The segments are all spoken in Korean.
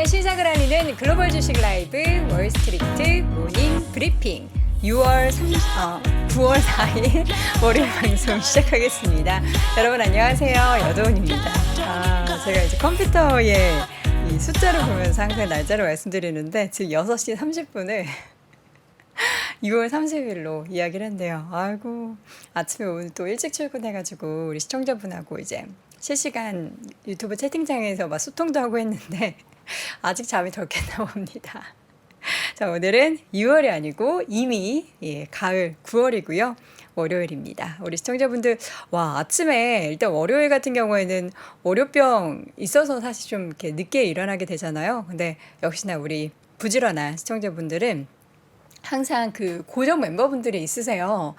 시작을 알리는 글로벌 주식 라이브 월스트리트 모닝 브리핑 9월 4일 월요일 방송 시작하겠습니다. 여러분 안녕하세요. 여도은입니다. 제가 이제 컴퓨터에 이 숫자를 보면서 항상 날짜를 말씀드리는데 지금 6시 30분을 6월 30일로 이야기를 했네요. 아이고, 아침에 오늘 또 일찍 출근해가지고 우리 시청자분하고 이제 실시간 유튜브 채팅창에서 막 소통도 하고 했는데 아직 잠이 덜 깼나 봅니다. 자, 오늘은 6월이 아니고 이미 가을 9월이고요. 월요일입니다. 우리 시청자분들, 아침에 일단 월요일 같은 경우에는 월요병 있어서 사실 좀 이렇게 늦게 일어나게 되잖아요. 근데 역시나 우리 부지런한 시청자분들은 항상 그 고정 멤버분들이 있으세요.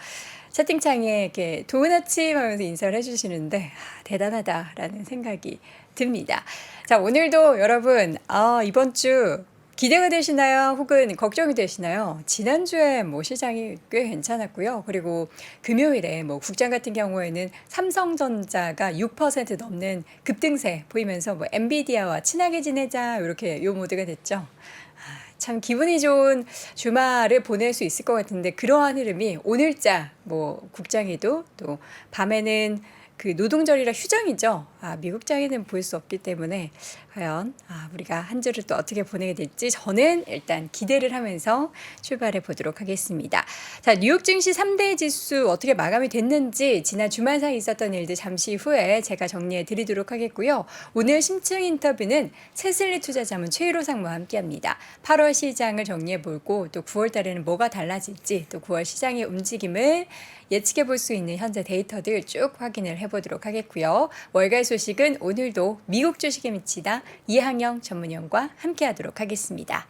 채팅창에 이렇게 좋은 아침 하면서 인사를 해주시는데 대단하다라는 생각이 듭니다. 자, 오늘도 여러분 이번 주 기대가 되시나요? 혹은 걱정이 되시나요? 지난주에 시장이 꽤 괜찮았고요. 그리고 금요일에 국장 같은 경우에는 삼성전자가 6% 넘는 급등세 보이면서 엔비디아와 친하게 지내자 이렇게 요 모드가 됐죠. 참 기분이 좋은 주말을 보낼 수 있을 것 같은데 그러한 흐름이 오늘자 국장에도 또 밤에는 그 노동절이라 휴정이죠. 미국장에는 볼 수 없기 때문에 과연 우리가 한 주를 또 어떻게 보내게 될지 저는 일단 기대를 하면서 출발해 보도록 하겠습니다. 자, 뉴욕 증시 3대 지수 어떻게 마감이 됐는지 지난 주말 사이 있었던 일들 잠시 후에 제가 정리해 드리도록 하겠고요. 오늘 심층 인터뷰는 채슬리 투자자문 최일호 상무와 함께합니다. 8월 시장을 정리해 보고 또 9월 달에는 뭐가 달라질지 또 9월 시장의 움직임을 예측해 볼 수 있는 현재 데이터들 쭉 확인을 해보도록 하겠고요. 월갈 소식은 오늘도 미국 주식에 미치다 이항영 전문위원과 함께하도록 하겠습니다.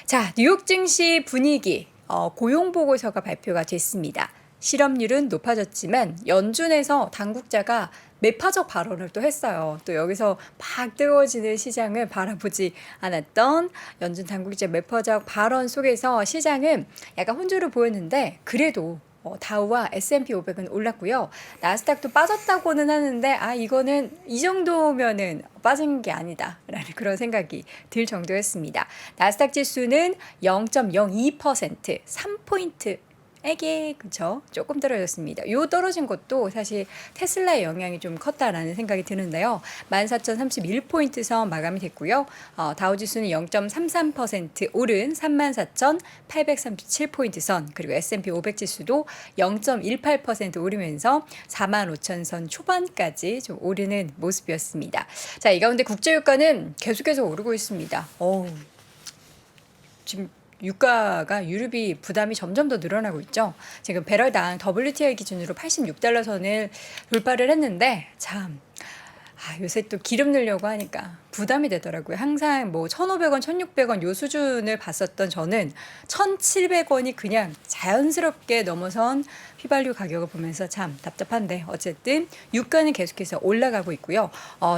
자, 뉴욕 증시 분위기 고용 보고서가 발표가 됐습니다. 실업률은 높아졌지만 연준에서 당국자가 매파적 발언을 또 했어요. 또 여기서 막 뜨거워지는 시장을 바라보지 않았던 연준 당국자 매파적 발언 속에서 시장은 약간 혼조를 보였는데 그래도 다우와 S&P 500은 올랐고요. 나스닥도 빠졌다고는 하는데 이거는 이 정도면은 빠진 게 아니다 라는 그런 생각이 들 정도였습니다. 나스닥 지수는 0.02% 3포인트 그쵸? 조금 떨어졌습니다. 요 떨어진 것도 사실 테슬라의 영향이 좀 컸다라는 생각이 드는데요. 14,031포인트 선 마감이 됐고요. 다우지수는 0.33% 오른 34,837포인트 선, 그리고 S&P 500 지수도 0.18% 오르면서 45,000선 초반까지 좀 오르는 모습이었습니다. 자, 이 가운데 국제유가는 계속해서 오르고 있습니다. 지금 유가가 유럽이 부담이 점점 더 늘어나고 있죠. 지금 배럴당 WTI 기준으로 86달러 선을 돌파를 했는데 참 요새 또 기름 넣으려고 하니까 부담이 되더라고요. 항상 1,500원, 1,600원 요 수준을 봤었던 저는 1,700원이 그냥 자연스럽게 넘어선 휘발유 가격을 보면서 참 답답한데 어쨌든 유가는 계속해서 올라가고 있고요.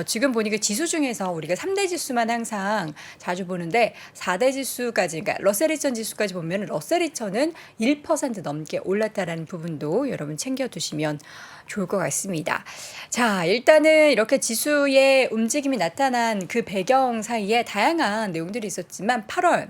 지금 보니까 지수 중에서 우리가 3대 지수만 항상 자주 보는데 4대 지수까지, 그러니까 러셀 2000 지수까지 보면 러셀 2000은 1% 넘게 올랐다라는 부분도 여러분 챙겨두시면 좋을 것 같습니다. 자, 일단은 이렇게 지수의 움직임이 나타난 그 배경 사이에 다양한 내용들이 있었지만 8월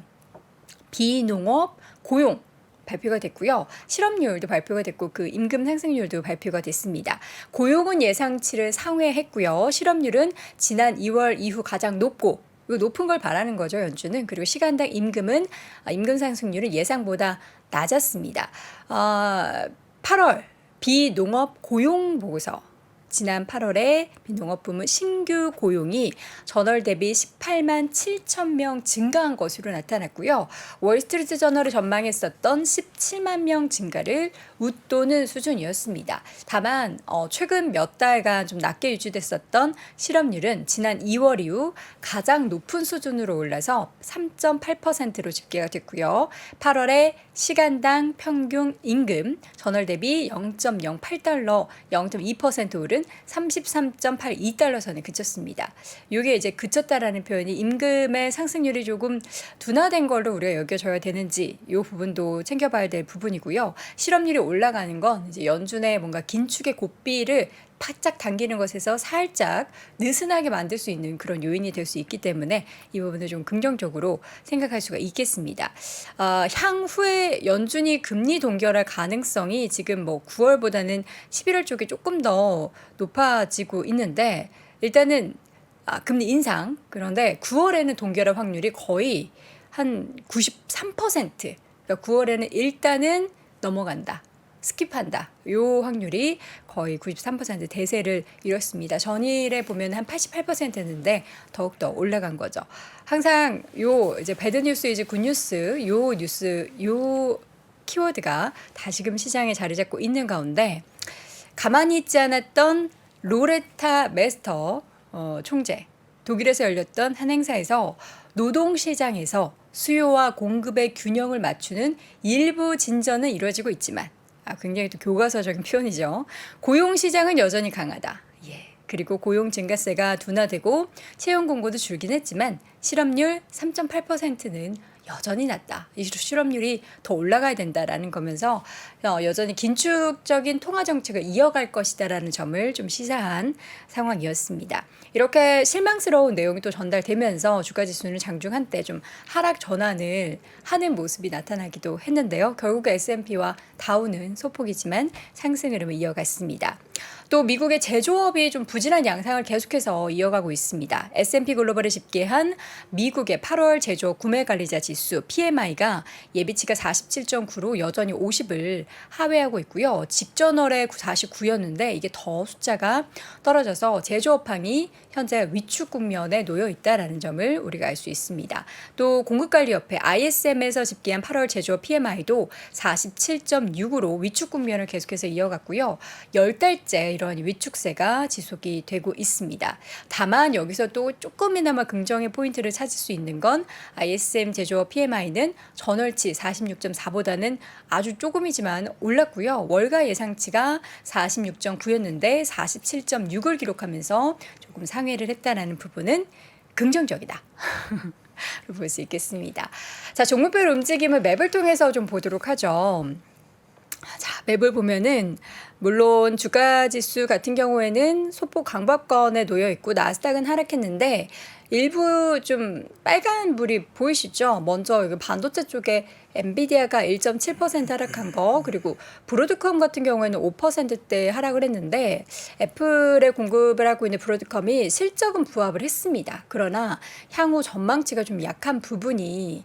비농업 고용 발표가 됐고요. 실업률도 발표가 됐고 그 임금 상승률도 발표가 됐습니다. 고용은 예상치를 상회했고요. 실업률은 지난 2월 이후 가장 높고 높은 걸 바라는 거죠, 연준은. 그리고 시간당 임금 상승률은 예상보다 낮았습니다. 8월 비농업 고용 보고서. 지난 8월에 비농업 부문 신규 고용이 전월 대비 18만 7천 명 증가한 것으로 나타났고요. 월스트리트 저널이 전망했었던 17만 명 증가를 웃도는 수준이었습니다. 다만 최근 몇 달간 좀 낮게 유지됐었던 실업률은 지난 2월 이후 가장 높은 수준으로 올라서 3.8%로 집계가 됐고요. 8월에 시간당 평균 임금 전월 대비 0.08달러 0.2% 오른 33.82달러 선에 그쳤습니다. 이게 이제 그쳤다라는 표현이 임금의 상승률이 조금 둔화된 걸로 우리가 여겨져야 되는지 이 부분도 챙겨봐야 될 부분이고요. 실업률이 올라가는 건 이제 연준의 뭔가 긴축의 고삐를 바짝 당기는 것에서 살짝 느슨하게 만들 수 있는 그런 요인이 될 수 있기 때문에 이 부분을 좀 긍정적으로 생각할 수가 있겠습니다. 향후에 연준이 금리 동결할 가능성이 지금 뭐 9월보다는 11월 쪽에 조금 더 높아지고 있는데 일단은 금리 인상, 그런데 9월에는 동결할 확률이 거의 한 93%, 그러니까 9월에는 일단은 넘어간다, 스킵한다. 요 확률이 거의 93% 대세를 이뤘습니다. 전일에 보면 한 88%였는데 더욱더 올라간 거죠. 항상 요 이제 배드 뉴스 이제 굿 뉴스, 요 뉴스, 요 키워드가 다시금 시장에 자리 잡고 있는 가운데 가만히 있지 않았던 로레타 메스터 총재, 독일에서 열렸던 한 행사에서 노동시장에서 수요와 공급의 균형을 맞추는 일부 진전은 이루어지고 있지만 굉장히 또 교과서적인 표현이죠. 고용시장은 여전히 강하다. 그리고 고용 증가세가 둔화되고 채용 공고도 줄긴 했지만 실업률 3.8%는 여전히 낮다. 이 실업률이 더 올라가야 된다라는 거면서 여전히 긴축적인 통화 정책을 이어갈 것이다라는 점을 좀 시사한 상황이었습니다. 이렇게 실망스러운 내용이 또 전달되면서 주가 지수는 장중 한때 좀 하락 전환을 하는 모습이 나타나기도 했는데요. 결국 S&P와 다우는 소폭이지만 상승 흐름을 이어갔습니다. 또 미국의 제조업이 좀 부진한 양상을 계속해서 이어가고 있습니다. S&P 글로벌이 집계한 미국의 8월 제조업 구매관리자 지수 PMI가 예비치가 47.9로 여전히 50을 하회하고 있고요. 직전월에 49였는데 이게 더 숫자가 떨어져서 제조업황이 현재 위축 국면에 놓여 있다는 점을 우리가 알 수 있습니다. 또 공급관리협회 ISM에서 집계한 8월 제조업 PMI도 47.6으로 위축 국면을 계속해서 이어갔고요. 10달째 이런 위축세가 지속이 되고 있습니다. 다만 여기서 또 조금이나마 긍정의 포인트를 찾을 수 있는 건 ISM 제조업 PMI는 전월치 46.4보다는 아주 조금이지만 올랐고요. 월가 예상치가 46.9였는데 47.6을 기록하면서 조금 상회를 했다는 부분은 긍정적이다. 볼 수 있겠습니다. 자, 종목별 움직임을 맵을 통해서 좀 보도록 하죠. 자, 맵을 보면은 물론 주가 지수 같은 경우에는 소폭 강박권에 놓여 있고 나스닥은 하락했는데 일부 좀 빨간 불이 보이시죠? 먼저 여기 반도체 쪽에 엔비디아가 1.7% 하락한 거, 그리고 브로드컴 같은 경우에는 5%대 하락을 했는데 애플에 공급을 하고 있는 브로드컴이 실적은 부합을 했습니다. 그러나 향후 전망치가 좀 약한 부분이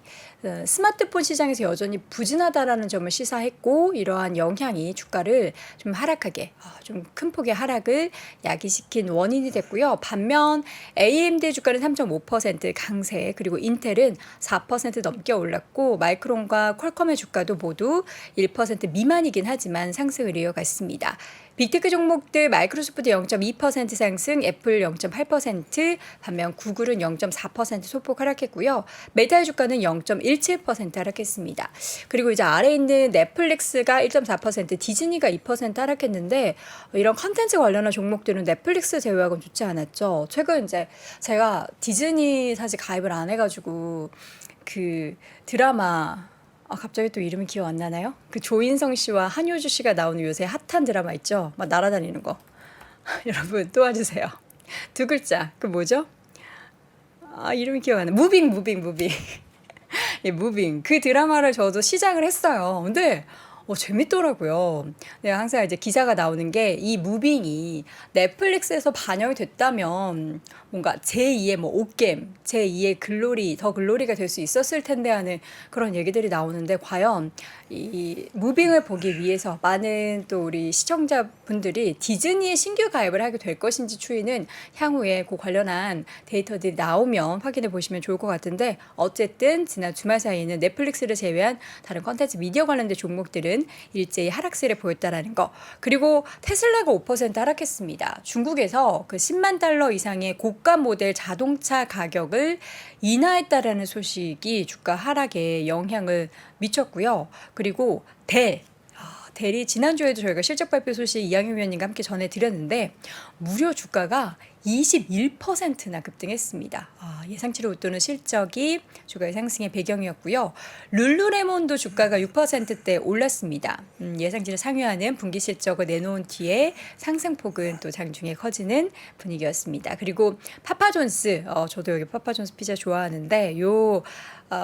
스마트폰 시장에서 여전히 부진하다라는 점을 시사했고 이러한 영향이 주가를 좀 하락하게 좀 큰 폭의 하락을 야기시킨 원인이 됐고요. 반면 AMD 주가는 3.5% 강세, 그리고 인텔은 4% 넘게 올랐고 마이크론과 퀄컴의 주가도 모두 1% 미만이긴 하지만 상승을 이어갔습니다. 빅테크 종목들 마이크로소프트 0.2% 상승, 애플 0.8%, 반면 구글은 0.4% 소폭 하락했고요. 메타의 주가는 0.17% 하락했습니다. 그리고 이제 아래에 있는 넷플릭스가 1.4%, 디즈니가 2% 하락했는데 이런 컨텐츠 관련한 종목들은 넷플릭스 제외하고는 좋지 않았죠. 최근 이제 제가 디즈니 사실 가입을 안 해가지고 그 드라마 갑자기 또 이름이 기억 안 나나요? 그 조인성 씨와 한효주 씨가 나오는 요새 핫한 드라마 있죠? 막 날아다니는 거. 여러분 도와주세요. 두 글자. 그 뭐죠? 이름이 기억 안 나. 무빙. 예, 무빙. 그 드라마를 저도 시작을 했어요. 근데 재밌더라고요. 내가 항상 이제 기사가 나오는 게 이 무빙이 넷플릭스에서 반영이 됐다면 뭔가 제2의 뭐 옷겜, 제2의 글로리, 더 글로리가 될 수 있었을 텐데 하는 그런 얘기들이 나오는데 과연 이 무빙을 보기 위해서 많은 또 우리 시청자분들이 디즈니에 신규 가입을 하게 될 것인지 추이는 향후에 그 관련한 데이터들이 나오면 확인해 보시면 좋을 것 같은데 어쨌든 지난 주말 사이에는 넷플릭스를 제외한 다른 컨텐츠 미디어 관련된 종목들은 일제히 하락세를 보였다라는 거. 그리고 테슬라가 5% 하락했습니다. 중국에서 그 10만 달러 이상의 고가 모델 자동차 가격을 인하했다라는 소식이 주가 하락에 영향을 미쳤고요. 그리고 델이 지난주에도 저희가 실적 발표 소식 이양희 위원님과 함께 전해드렸는데 무려 주가가 21%나 급등했습니다. 예상치를 웃도는 실적이 주가의 상승의 배경이었고요. 룰루레몬도 주가가 6%대 올랐습니다. 예상치를 상회하는 분기 실적을 내놓은 뒤에 상승폭은 또 장중에 커지는 분위기였습니다. 그리고 파파존스, 저도 여기 파파존스 피자 좋아하는데 요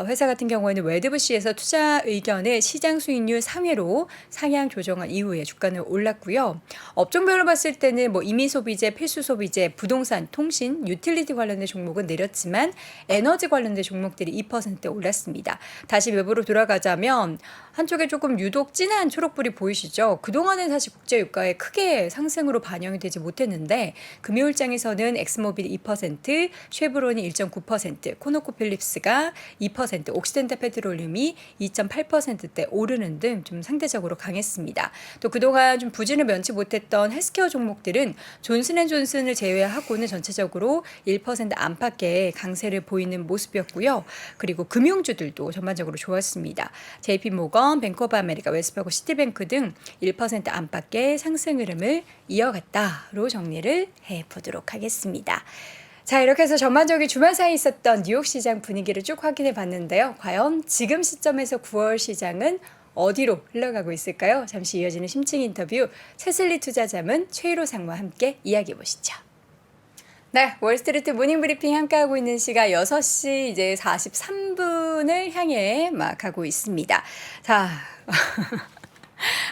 회사 같은 경우에는 웨드부시에서 투자 의견을 시장 수익률 상회로 상향 조정한 이후에 주가는 올랐고요. 업종별로 봤을 때는 뭐 임의 소비재, 필수 소비재, 부동산, 통신, 유틸리티 관련된 종목은 내렸지만 에너지 관련된 종목들이 2% 올랐습니다. 다시 외부로 돌아가자면 한쪽에 조금 유독 진한 초록불이 보이시죠? 그동안은 사실 국제 유가에 크게 상승으로 반영이 되지 못했는데 금요일장에서는 엑스모빌이 2%, 쉐브론이 1.9%, 코노코필립스가 2%, 옥시덴타 페트롤륨이 2.8%대 오르는 등 좀 상대적으로 강했습니다. 또 그동안 좀 부진을 면치 못했던 헬스케어 종목들은 존슨앤존슨을 제외하고는 전체적으로 1% 안팎의 강세를 보이는 모습이었고요. 그리고 금융주들도 전반적으로 좋았습니다. JP모건, 뱅크 오브 아메리카, 웰스파고, 시티뱅크 등 1% 안팎의 상승 흐름을 이어갔다로 정리를 해보도록 하겠습니다. 자, 이렇게 해서 전반적인 주말 사이에 있었던 뉴욕 시장 분위기를 쭉 확인해 봤는데요. 과연 지금 시점에서 9월 시장은 어디로 흘러가고 있을까요? 잠시 이어지는 심층 인터뷰 세슬리 투자자문 최일호 상무와 함께 이야기해 보시죠. 네, 월스트리트 모닝 브리핑 함께하고 있는 시각 6시 이제 43분을 향해 막 가고 있습니다. 자,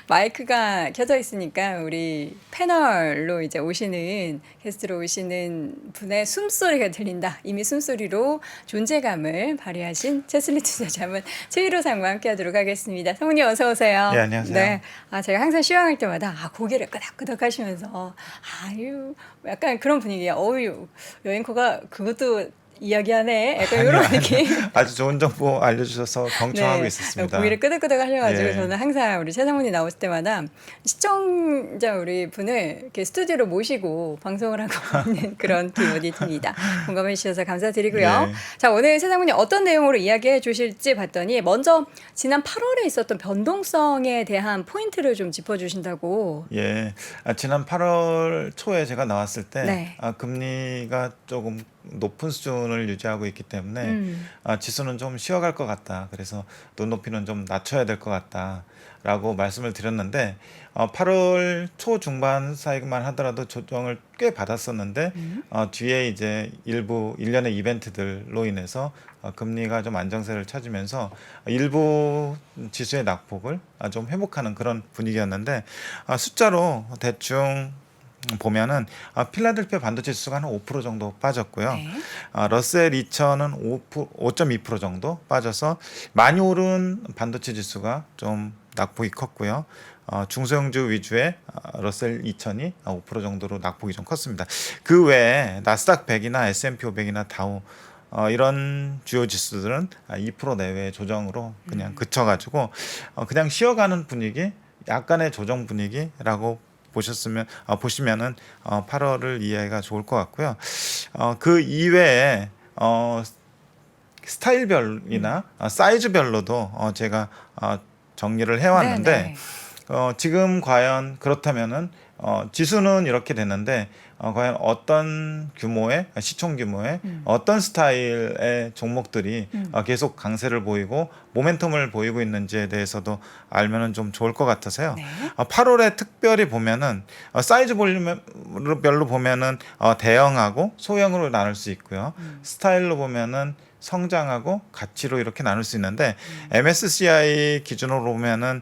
마이크가 켜져 있으니까 우리 패널로 이제 오시는 게스트로 오시는 분의 숨소리가 들린다. 이미 숨소리로 존재감을 발휘하신 채슬리 투자자문 최일호 상무와 함께하도록 하겠습니다. 상무님 어서 오세요. 네, 안녕하세요. 네, 제가 항상 시황할 때마다 고개를 끄덕끄덕 하시면서 아유 약간 그런 분위기야. 어유 여행코가 그것도 이야기하네. 약간 이런 느낌. 아주 좋은 정보 알려주셔서 경청하고 네, 있었습니다. 고기를 끄덕끄덕 하셔가지고 예. 저는 항상 우리 최 상무님 나오실 때마다 시청자 우리 분을 이렇게 스튜디오로 모시고 방송을 하고 있는 그런 기분이 듭니다. 공감해 주셔서 감사드리고요. 예. 자, 오늘 최 상무님 어떤 내용으로 이야기해 주실지 봤더니 먼저 지난 8월에 있었던 변동성에 대한 포인트를 좀 짚어주신다고. 예, 지난 8월 초에 제가 나왔을 때 네. 금리가 조금 높은 수준을 유지하고 있기 때문에 지수는 좀 쉬어갈 것 같다. 그래서 눈높이는 좀 낮춰야 될 것 같다라고 말씀을 드렸는데 8월 초 중반 사이만 하더라도 조정을 꽤 받았었는데 뒤에 이제 일부 일련의 이벤트들로 인해서 금리가 좀 안정세를 찾으면서 일부 지수의 낙폭을 좀 회복하는 그런 분위기였는데 숫자로 대충 보면은 필라델피아 반도체 지수가 한 5% 정도 빠졌고요. 네. 러셀 2000은 5.2% 정도 빠져서 많이 오른 반도체 지수가 좀 낙폭이 컸고요. 중소형주 위주의 러셀 2000이 5% 정도로 낙폭이 좀 컸습니다. 그 외에 나스닥 100이나 S&P 500이나 다우 이런 주요 지수들은 2% 내외의 조정으로 그냥 그쳐가지고 그냥 쉬어가는 분위기, 약간의 조정 분위기라고 보시면은 8월을 이해가 좋을 것 같고요. 그 이외에 스타일별이나 사이즈별로도 제가 정리를 해왔는데 네, 네. 지금 과연 그렇다면은 지수는 이렇게 됐는데 과연 어떤 규모의 시총 규모의 어떤 스타일의 종목들이 계속 강세를 보이고 모멘텀을 보이고 있는지에 대해서도 알면은 좀 좋을 것 같아서요. 네. 8월에 특별히 보면은 사이즈 볼륨별로 보면은 대형하고 소형으로 나눌 수 있고요. 스타일로 보면은 성장하고 가치로 이렇게 나눌 수 있는데 MSCI 기준으로 보면은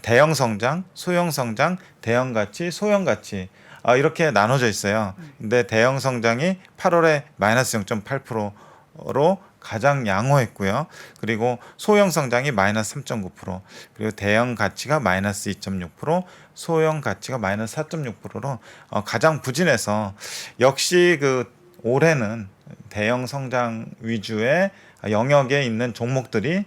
대형 성장, 소형 성장, 대형 가치, 소형 가치 이렇게 나눠져 있어요. 근데 대형 성장이 8월에 마이너스 0.8%로 가장 양호했고요. 그리고 소형 성장이 마이너스 3.9%, 그리고 대형 가치가 마이너스 2.6%, 소형 가치가 마이너스 4.6%로 가장 부진해서 역시 그 올해는 대형 성장 위주의 영역에 있는 종목들이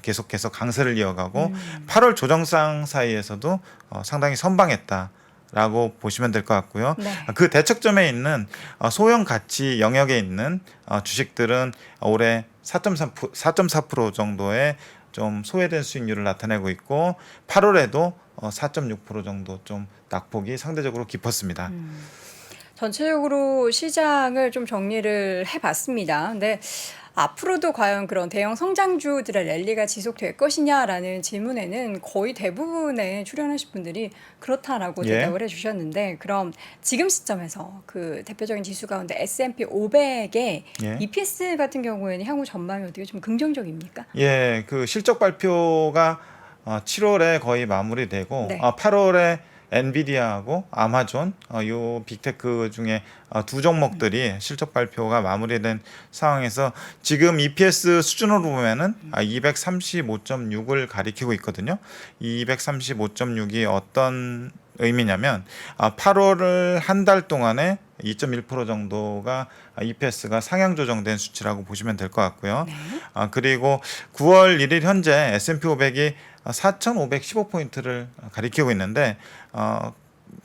계속해서 강세를 이어가고 8월 조정상 사이에서도 상당히 선방했다라고 보시면 될 것 같고요. 네. 그 대척점에 있는 소형 가치 영역에 있는 주식들은 올해 4.4% 정도의 좀 소외된 수익률을 나타내고 있고 8월에도 4.6% 정도 좀 낙폭이 상대적으로 깊었습니다. 전체적으로 시장을 좀 정리를 해봤습니다. 근데 앞으로도 과연 그런 대형 성장주들의 랠리가 지속될 것이냐라는 질문에는 거의 대부분의 출연하신 분들이 그렇다라고 예. 대답을 해주셨는데, 그럼 지금 시점에서 그 대표적인 지수 가운데 S&P 500의 예. EPS 같은 경우에는 향후 전망이 어떻게 좀 긍정적입니까? 예, 그 실적 발표가 7월에 거의 마무리되고 네. 8월에 엔비디아하고 아마존 요 빅테크 중에 두 종목들이 실적 발표가 마무리된 상황에서 지금 EPS 수준으로 보면은 235.6을 가리키고 있거든요. 이 235.6이 어떤 의미냐면 8월을 한 달 동안에 2.1% 정도가 EPS가 상향 조정된 수치라고 보시면 될 것 같고요. 네. 그리고 9월 1일 현재 S&P 500이 4,515포인트를 가리키고 있는데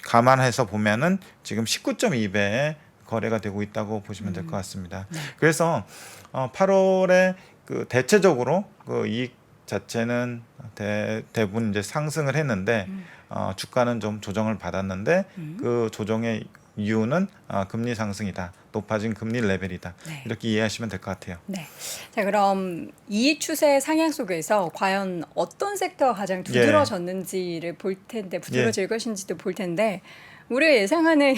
감안해서 보면은 지금 19.2배에 거래가 되고 있다고 보시면 될 것 같습니다. 네. 그래서 8월에 그 대체적으로 그 이익 자체는 대부분 이제 상승을 했는데 주가는 좀 조정을 받았는데 그 조정의 이유는 금리 상승이다. 높아진 금리 레벨이다. 네. 이렇게 이해하시면 될 것 같아요. 네. 자, 그럼 이익 추세 상향 속에서 과연 어떤 섹터가 가장 두드러졌는지를 볼 텐데, 부드러질 것인지도 볼 텐데, 우리가 예상하는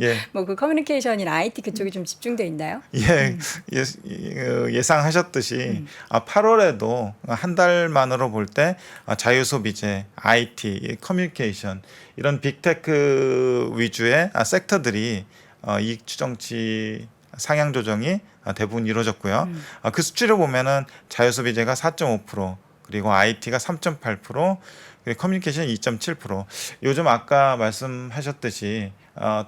예. 뭐 그 커뮤니케이션이나 IT 그쪽이 좀 집중돼 있나요? 예상하셨듯이 8월에도 한 달 만으로 볼 때 자유소비재, IT, 커뮤니케이션 이런 빅테크 위주의 섹터들이 이익 추정치 상향 조정이 대부분 이루어졌고요. 그 수치를 보면은 자유소비재가 4.5%, 그리고 IT가 3.8%, 그리고 커뮤니케이션 2.7%. 요즘 아까 말씀하셨듯이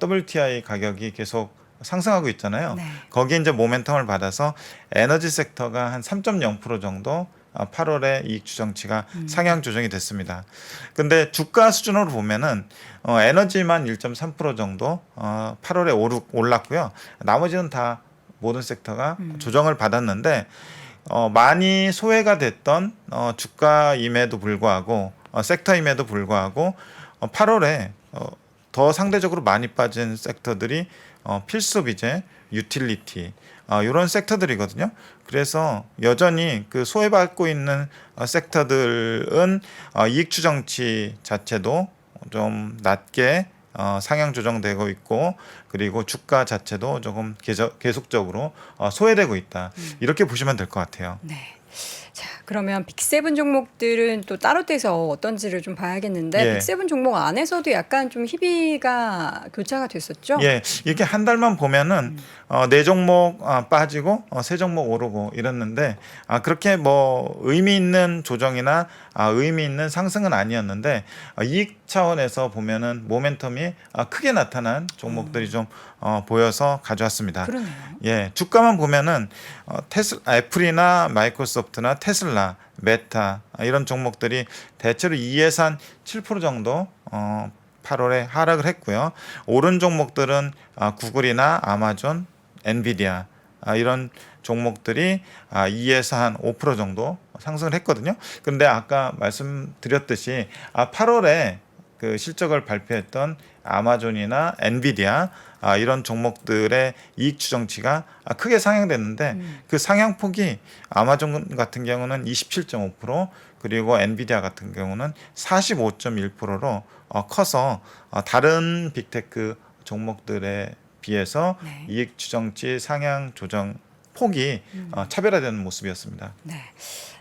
WTI 가격이 계속 상승하고 있잖아요. 네. 거기에 이제 모멘텀을 받아서 에너지 섹터가 한 3.0% 정도 8월에 이익 추정치가 상향 조정이 됐습니다. 근데 주가 수준으로 보면은 에너지만 1.3% 정도 8월에 올랐고요. 나머지는 다 모든 섹터가 조정을 받았는데 많이 소외가 됐던 주가임에도 불구하고 섹터임에도 불구하고 8월에 더 상대적으로 많이 빠진 섹터들이 필수비재, 유틸리티 이런 섹터들이거든요. 그래서 여전히 그 소외받고 있는 섹터들은 이익 추정치 자체도 좀 낮게 상향 조정되고 있고, 그리고 주가 자체도 조금 계속적으로 소외되고 있다. 이렇게 보시면 될 것 같아요. 네. 자, 그러면 빅세븐 종목들은 또 따로 떼서 어떤지를 좀 봐야겠는데, 예. 빅세븐 종목 안에서도 약간 좀 희비가 교차가 됐었죠? 예, 이렇게 한 달만 보면은 네 종목 빠지고 세 종목 오르고 이랬는데 그렇게 뭐 의미 있는 조정이나 의미 있는 상승은 아니었는데 이익 차원에서 보면은 모멘텀이 크게 나타난 종목들이 좀 보여서 가져왔습니다. 그러네요. 예, 주가만 보면은 애플이나 마이크로소프트나 테슬라, 메타 이런 종목들이 대체로 2에서 한 7% 정도 8월에 하락을 했고요. 오른 종목들은 구글이나 아마존, 엔비디아 이런 종목들이 2에서 한 5% 정도 상승을 했거든요. 근데 아까 말씀드렸듯이 8월에 그 실적을 발표했던 아마존이나 엔비디아 이런 종목들의 이익 추정치가 크게 상향됐는데 그 상향폭이 아마존 같은 경우는 27.5%, 그리고 엔비디아 같은 경우는 45.1%로 커서 다른 빅테크 종목들에 비해서 네. 이익 추정치 상향 조정 폭이 차별화되는 모습이었습니다. 네.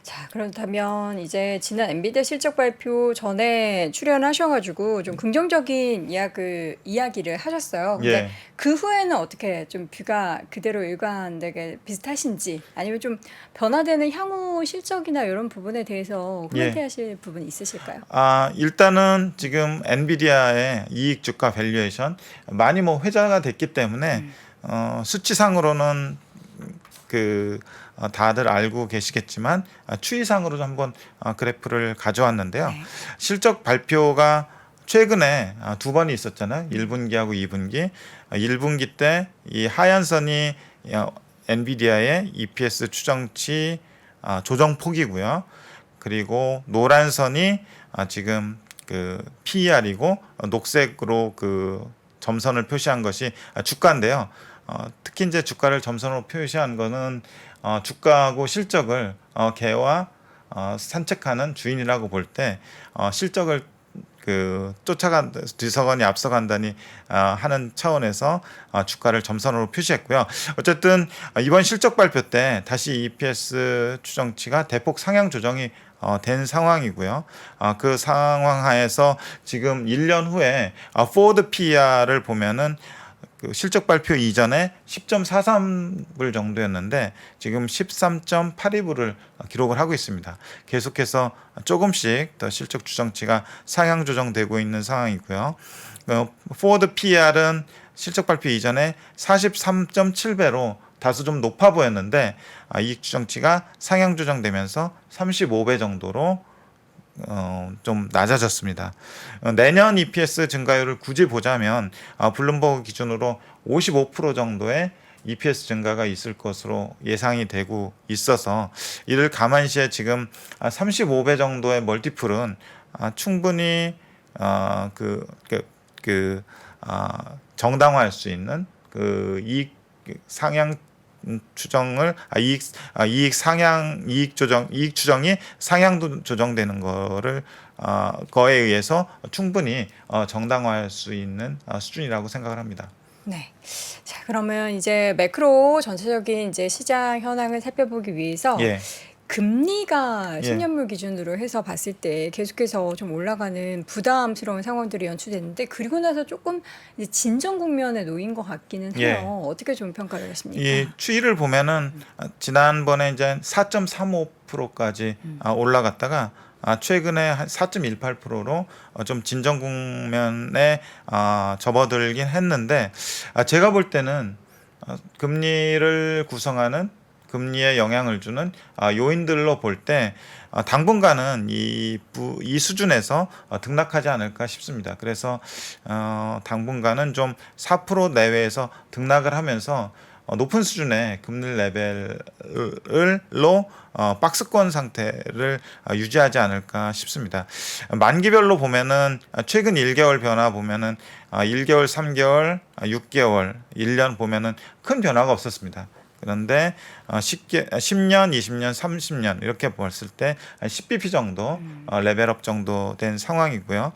자, 그렇다면 이제 지난 엔비디아 실적 발표 전에 출연하셔가지고 좀 긍정적인 이야기를 하셨어요. 근데 예. 그 후에는 어떻게 좀 뷰가 그대로 일관되게 비슷하신지, 아니면 좀 변화되는 향후 실적이나 이런 부분에 대해서 코멘트하실 부분이 있으실까요? 일단은 지금 엔비디아의 이익 주가 밸류에이션 많이 뭐 회자가 됐기 때문에 수치상으로는 다들 알고 계시겠지만 추이상으로 한번 그래프를 가져왔는데요. 네. 실적 발표가 최근에 두 번이 있었잖아요. 1분기하고 2분기. 1분기 때 이 하얀 선이 엔비디아의 EPS 추정치 조정폭이고요. 그리고 노란 선이 지금 그 PER이고 녹색으로 점선을 표시한 것이 주가인데요. 특히 이제 주가를 점선으로 표시한 거는 주가하고 실적을 개와 산책하는 주인이라고 볼 때 실적을 쫓아간 뒤서거니 앞서간다니 하는 차원에서 주가를 점선으로 표시했고요. 어쨌든 이번 실적 발표 때 다시 EPS 추정치가 대폭 상향 조정이 된 상황이고요. 그 상황 하에서 지금 1년 후에 forward PER을 보면은 그 실적 발표 이전에 10.43불 정도였는데 지금 13.82불을 기록을 하고 있습니다. 계속해서 조금씩 더 실적 추정치가 상향 조정되고 있는 상황이고요. forward PER은 실적 발표 이전에 43.7배로 다소 좀 높아 보였는데 이익 추정치가 상향 조정되면서 35배 정도로 좀 낮아졌습니다. 내년 EPS 증가율을 굳이 보자면 블룸버그 기준으로 55% 정도의 EPS 증가가 있을 것으로 예상이 되고 있어서 이를 감안시해 지금 35배 정도의 멀티플은 충분히 정당화할 수 있는 그 이익 상향 추정을 이익 추정이 상향 조정되는 거에 의해서 충분히 정당화할 수 있는 수준이라고 생각을 합니다. 네. 자, 그러면 이제 매크로 전체적인 이제 시장 현황을 살펴보기 위해서 예. 금리가 예. 10년물 기준으로 해서 봤을 때 계속해서 좀 올라가는 부담스러운 상황들이 연출됐는데 그리고 나서 조금 이제 진정 국면에 놓인 것 같기는 해요. 예. 어떻게 좀 평가를 하십니까? 이 추이를 보면은 지난번에 이제 4.35%까지 올라갔다가 최근에 한 4.18%로 좀 진정 국면에 접어들긴 했는데 제가 볼 때는 금리를 구성하는 금리에 영향을 주는 요인들로 볼 때 당분간은 이 수준에서 등락하지 않을까 싶습니다. 그래서 당분간은 좀 4% 내외에서 등락을 하면서 높은 수준의 금리 레벨로 박스권 상태를 유지하지 않을까 싶습니다. 만기별로 보면은 최근 1개월 변화 보면은 1개월, 3개월, 6개월, 1년 보면은 큰 변화가 없었습니다. 그런데 10년, 20년, 30년 이렇게 봤을 때 10bp 정도 레벨업 정도 된 상황이고요.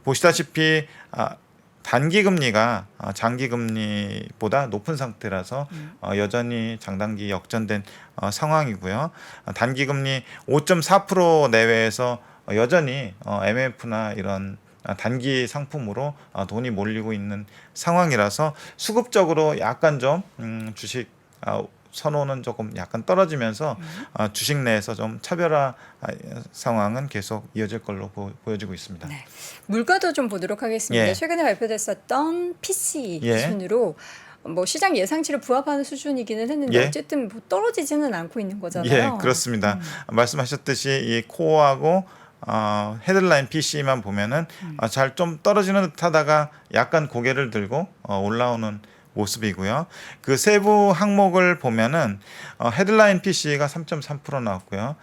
보시다시피 단기 금리가 장기 금리보다 높은 상태라서 여전히 장단기 역전된 상황이고요. 단기 금리 5.4% 내외에서 여전히 MF나 이런 단기 상품으로 돈이 몰리고 있는 상황이라서 수급적으로 약간 좀 주식 선호는 조금 약간 떨어지면서 주식 내에서 좀 차별화 상황은 계속 이어질 걸로 보여지고 있습니다. 네. 물가도 좀 보도록 하겠습니다. 예. 최근에 발표됐었던 PC 예. 기준으로 뭐 시장 예상치를 부합하는 수준이기는 했는데 예. 어쨌든 뭐 떨어지지는 않고 있는 거잖아요. 예, 그렇습니다. 말씀하셨듯이 이 코어하고 헤드라인 PC만 보면은 잘 좀 떨어지는 듯하다가 약간 고개를 들고 올라오는 모습이고요. 그 세부 항목을 보면은 헤드라인 PC가 3.3% 나왔고요.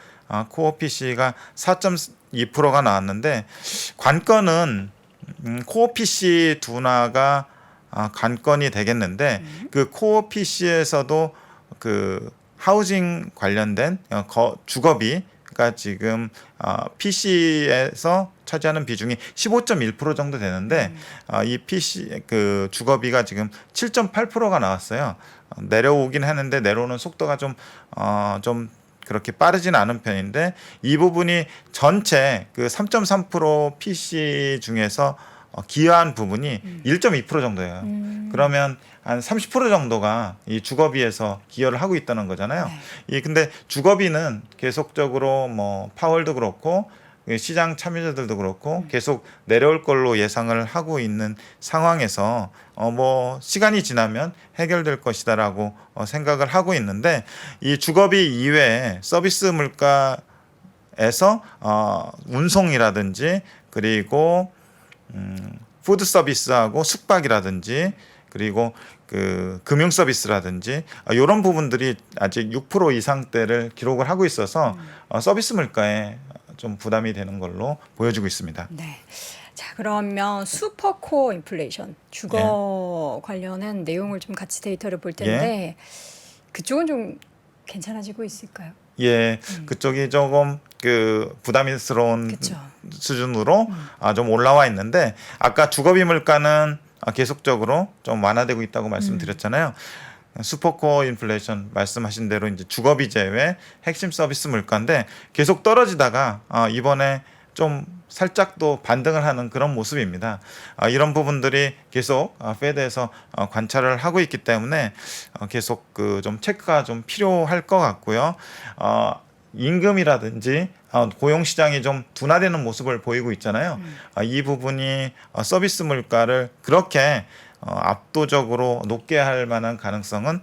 코어 PC가 4.2%가 나왔는데 관건은 코어 PC 둔화가 관건이 되겠는데 그 코어 PC에서도 그 하우징 관련된 주거비가 지금 PC에서 차지하는 비중이 15.1% 정도 되는데 이 PC 그 주거비가 지금 7.8%가 나왔어요. 내려오긴 했는데 내려오는 속도가 좀 그렇게 빠르진 않은 편인데 이 부분이 전체 그 3.3% PC 중에서 기여한 부분이 1.2% 정도예요. 그러면 한 30% 정도가 이 주거비에서 기여를 하고 있다는 거잖아요. 네. 근데 주거비는 계속적으로 뭐 파월도 그렇고 시장 참여자들도 그렇고 계속 내려올 걸로 예상을 하고 있는 상황에서 뭐 시간이 지나면 해결될 것이다라고 생각을 하고 있는데 이 주거비 이외에 서비스 물가에서 운송이라든지 그리고 푸드 서비스하고 숙박이라든지 그리고 그 금융 서비스라든지 이런 부분들이 아직 6% 이상대를 기록을 하고 있어서 서비스 물가에 좀 부담이 되는 걸로 보여지고 있습니다. 네. 자, 자, 그러면 슈퍼코어 인플레이션 주거 관련한 내용을 좀 같이 데이터를 볼 텐데 그쪽은 좀 괜찮아지고 있을까요? 예, 그쪽이 조금 그 부담스러운 그쵸. 수준으로 좀 올라와 있는데 아까 주거비 물가는 계속적으로 좀 완화되고 있다고 말씀드렸잖아요. 슈퍼코어 인플레이션 말씀하신 대로 이제 주거비 제외 핵심 서비스 물가인데 계속 떨어지다가 이번에 좀 살짝 또 반등을 하는 그런 모습입니다. 이런 부분들이 계속 페드에서 관찰을 하고 있기 때문에 계속 그 좀 체크가 좀 필요할 것 같고요. 임금이라든지 고용 시장이 좀 둔화되는 모습을 보이고 있잖아요. 이 부분이 서비스 물가를 그렇게 압도적으로 높게 할 만한 가능성은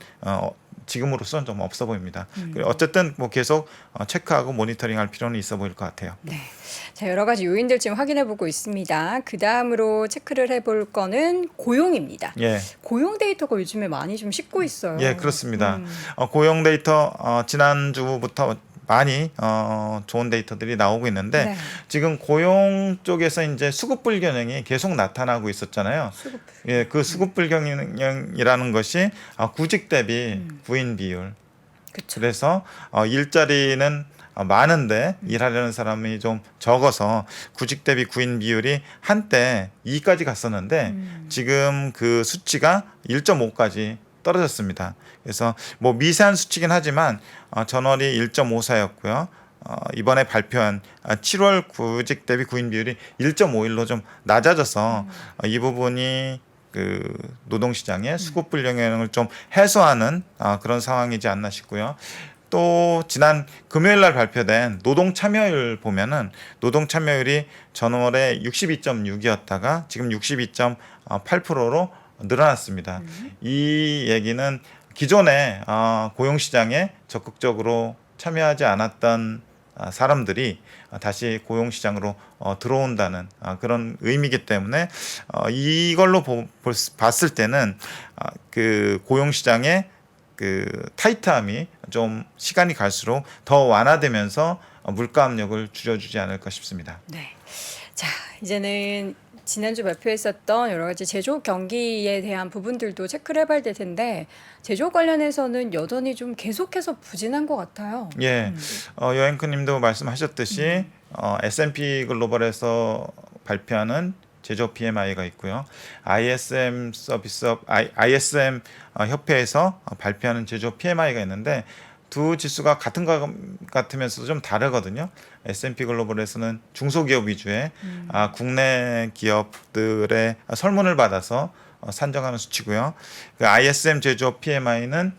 지금으로서는 좀 없어 보입니다. 그리고 어쨌든 뭐 계속 체크하고 모니터링할 필요는 있어 보일 것 같아요. 네. 자, 여러 가지 요인들 지금 확인해 보고 있습니다. 그 다음으로 체크를 해볼 거는 고용입니다. 예. 고용 데이터가 요즘에 많이 좀 씻고 있어요. 예, 그렇습니다. 고용 데이터 지난주부터 많이 좋은 데이터들이 나오고 있는데 네. 지금 고용 쪽에서 이제 수급 불균형이 계속 나타나고 있었잖아요. 수급. 예, 그 수급 불균형이라는 것이 구직 대비 구인 비율. 그렇죠. 그래서 일자리는 많은데 일하려는 사람이 좀 적어서 구직 대비 구인 비율이 한때 2까지 갔었는데 지금 그 수치가 1.5까지 떨어졌습니다. 그래서 뭐 미세한 수치긴 하지만 전월이 1.54였고요. 이번에 발표한 7월 구직 대비 구인 비율이 1.51로 좀 낮아져서 이 부분이 그 노동시장의 수급 불균형을 좀 해소하는 그런 상황이지 않나 싶고요. 또 지난 금요일 날 발표된 노동 참여율 보면은 노동 참여율이 전월에 62.6이었다가 지금 62.8%로 늘어났습니다. 이 얘기는 기존에 고용 시장에 적극적으로 참여하지 않았던 사람들이 다시 고용 시장으로 들어온다는 그런 의미이기 때문에 이걸로 봤을 때는 그 고용 시장의 그 타이트함이 좀 시간이 갈수록 더 완화되면서 물가 압력을 줄여주지 않을까 싶습니다. 네. 자, 이제는 지난주 발표했었던 여러 가지 제조업 경기에 대한 부분들도 체크를 해봐야 될 텐데 제조업 관련해서는 여전히 좀 계속해서 부진한 것 같아요. 예, 여행크님도 말씀하셨듯이 S&P 글로벌에서 발표하는 제조업 PMI가 있고요. ISM 협회에서 발표하는 제조업 PMI가 있는데 두 지수가 같은 것 같으면서도 좀 다르거든요. S&P 글로벌에서는 중소기업 위주의 국내 기업들의 설문을 받아서 산정하는 수치고요. 그 ISM 제조업 PMI는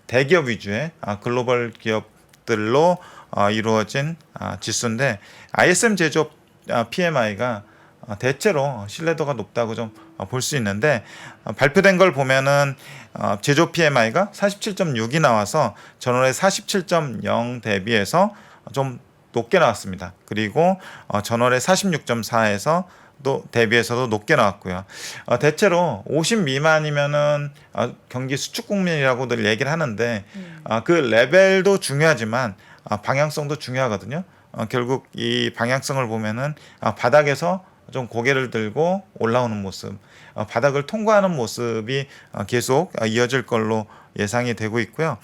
대기업 위주의 글로벌 기업들로 이루어진 지수인데 ISM 제조업 PMI가 대체로 신뢰도가 높다고 좀 볼 수 있는데 발표된 걸 보면은 제조업 PMI가 47.6이 나와서 전월에 47.0 대비해서 좀 높게 나왔습니다. 그리고 전월에 46.4에서 또 대비해서도 높게 나왔고요. 대체로 50 미만이면은 경기 수축 국면이라고들 얘기를 하는데 그 레벨도 중요하지만 방향성도 중요하거든요. 결국 이 방향성을 보면은 바닥에서 좀 고개를 들고 올라오는 모습, 바닥을 통과하는 모습이 계속 이어질 걸로 예상이 되고 있고요.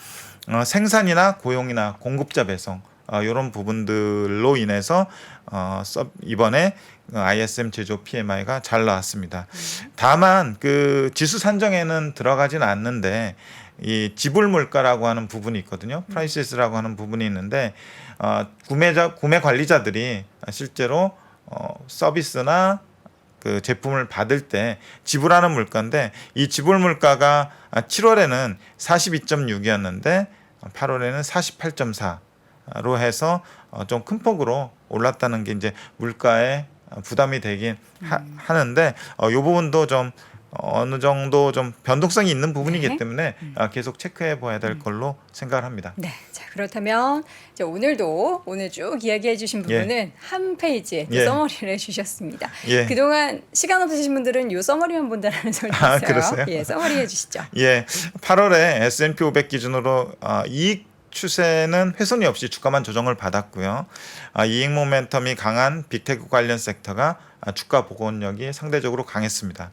생산이나 고용이나 공급자 배송 이런 부분들로 인해서 이번에 ISM 제조업 PMI가 잘 나왔습니다. 다만 그 지수 산정에는 들어가진 않는데 이 지불 물가라고 하는 부분이 있거든요. 프라이시스라고 하는 부분이 있는데 구매 관리자들이 실제로 서비스나 그 제품을 받을 때 지불하는 물가인데 이 지불 물가가 7월에는 42.6이었는데 8월에는 48.4로 해서 좀 큰 폭으로 올랐다는 게 이제 물가에 부담이 되긴 하는데 이 부분도 좀 어느 정도 좀 변동성이 있는 부분이기 네. 때문에 계속 체크해 봐야 될 걸로 생각을 합니다. 네, 자 그렇다면 이제 오늘 쭉 이야기해 주신 부분은 한 페이지에 예. 서머리를 해주셨습니다. 예. 그동안 시간 없으신 분들은 이 서머리만 본다는 소리 있어요. 그러세요? 예, 서머리 해주시죠. 예, 8월에 S&P 500 기준으로 이익 추세는 훼손이 없이 주가만 조정을 받았고요. 이익 모멘텀이 강한 빅테크 관련 섹터가 주가 복원력이 상대적으로 강했습니다.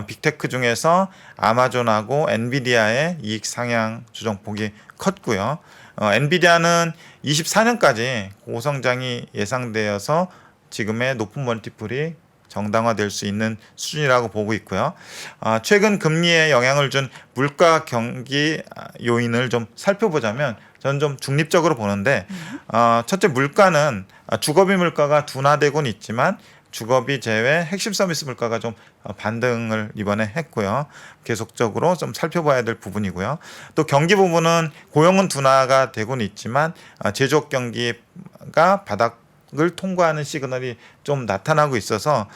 빅테크 중에서 아마존하고 엔비디아의 이익 상향 조정폭이 컸고요. 엔비디아는 24년까지 고성장이 예상되어서 지금의 높은 멀티플이 정당화될 수 있는 수준이라고 보고 있고요. 최근 금리에 영향을 준 물가 경기 요인을 좀 살펴보자면 저는 좀 중립적으로 보는데 첫째 물가는 주거비 물가가 둔화되고는 있지만 주거비 제외 핵심 서비스 물가가 좀 반등을 이번에 했고요. 계속적으로 좀 살펴봐야 될 부분이고요. 또 경기 부분은 고용은 둔화가 되고는 있지만 제조업 경기가 바닥을 통과하는 시그널이 좀 나타나고 있어서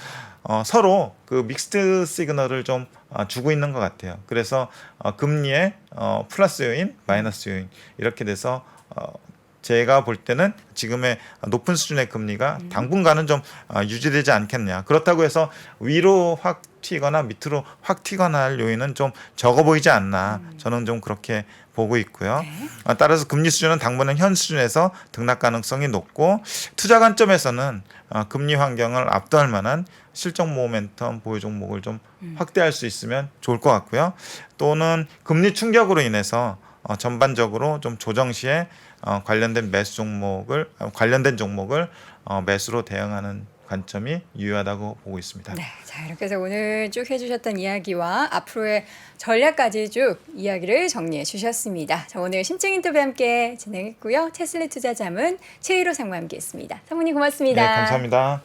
서로 그 믹스드 시그널을 좀 주고 있는 것 같아요. 그래서 금리의 플러스 요인, 마이너스 요인 이렇게 돼서 제가 볼 때는 지금의 높은 수준의 금리가 당분간은 좀 유지되지 않겠냐. 그렇다고 해서 위로 확 튀거나 밑으로 확 튀거나 할 요인은 좀 적어 보이지 않나. 저는 좀 그렇게 보고 있고요. 따라서 금리 수준은 당분간 현 수준에서 등락 가능성이 높고 투자 관점에서는 금리 환경을 압도할 만한 실적 모멘텀 보유 종목을 좀 확대할 수 있으면 좋을 것 같고요. 또는 금리 충격으로 인해서 전반적으로 좀 조정 시에 관련된 관련된 종목을 매수로 대응하는 관점이 유효하다고 보고 있습니다. 네, 자 이렇게 해서 오늘 쭉 해주셨던 이야기와 앞으로의 전략까지 쭉 이야기를 정리해 주셨습니다. 자, 오늘 심층 인터뷰 함께 진행했고요. 테슬리 투자자문 최희로 상무 함께했습니다. 상무님 고맙습니다. 네, 감사합니다.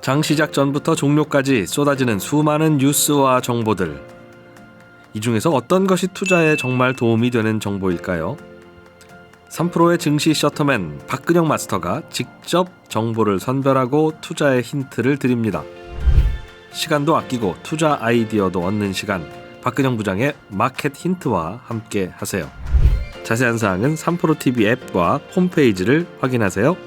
장 시작 전부터 종료까지 쏟아지는 수많은 뉴스와 정보들. 이 중에서 어떤 것이 투자에 정말 도움이 되는 정보일까요? 3프로의 증시 셔터맨 박근영 마스터가 직접 정보를 선별하고 투자의 힌트를 드립니다. 시간도 아끼고 투자 아이디어도 얻는 시간, 박근영 부장의 마켓 힌트와 함께 하세요. 자세한 사항은 3프로 TV 앱과 홈페이지를 확인하세요.